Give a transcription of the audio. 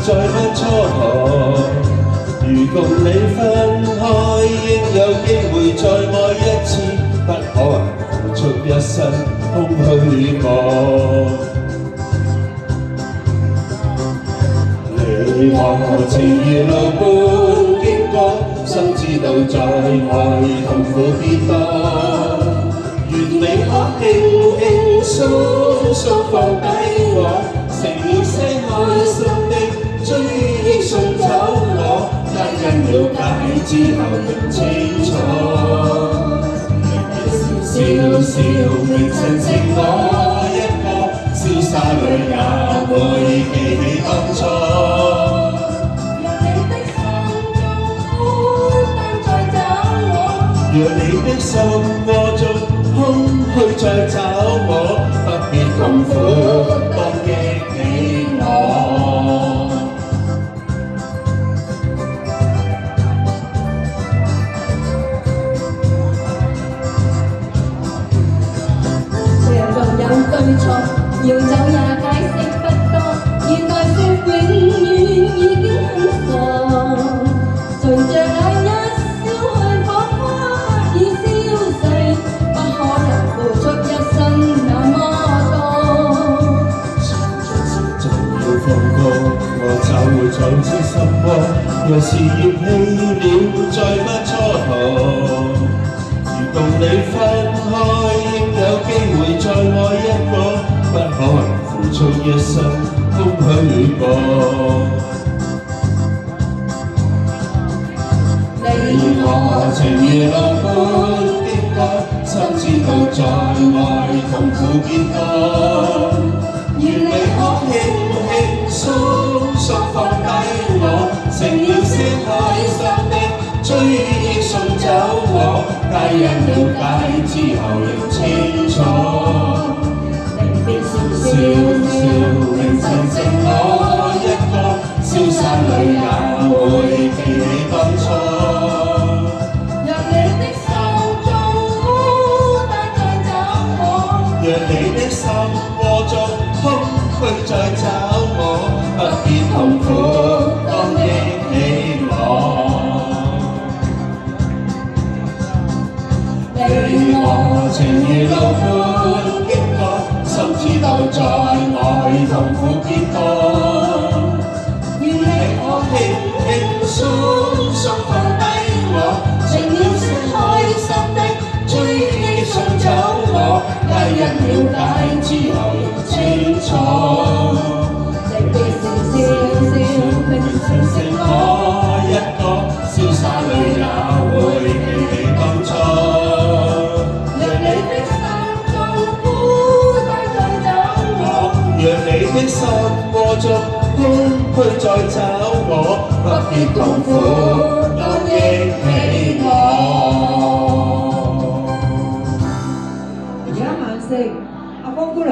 再不蹉跎。如共你分開，應有機會再愛一次，不可能付出一生空虛過。你我情如路般經過，心知道再愛痛苦必多。願你可輕輕鬆鬆放低我，承認些開心的追憶送走我，皆因了解之後仍清楚。笑笑明晨剩我一個，瀟灑裏也會記起當初。若你的心窩中空虛再找我，不必痛苦當憶起我。若沒有對錯，要走也解釋不多，現在說永遠已經很傻。隨着那一消去火花已消逝，不可能付出一生那麼多。前進要放過，我找回藏之心窩。若是嫌棄了，再不蹉跎。如共你分開，應有機會再愛一個，不可能付出一生空虛過。你我情如路般經過，心知道再愛痛苦變多。願你可輕輕鬆鬆放低我，承認些開心的追憶送走我，皆因了解之後仍清楚。離別時笑笑，明晨剩我一個，瀟灑裏也會記起當初。若你的心窩中空虛再找我，不必痛苦當憶起我。你我情如路般經過，心知道再愛痛苦必多。願你可輕輕鬆鬆放低我，承認些開心的追憶送走我，皆因了解之後仍清楚。離別時笑笑，明晨剩我一個，瀟灑裏也會記起當初。若你的心中孤單再找我，若你的心窩中空虛再找我，不必痛苦當憶起我。而家晚色，阿方姑娘。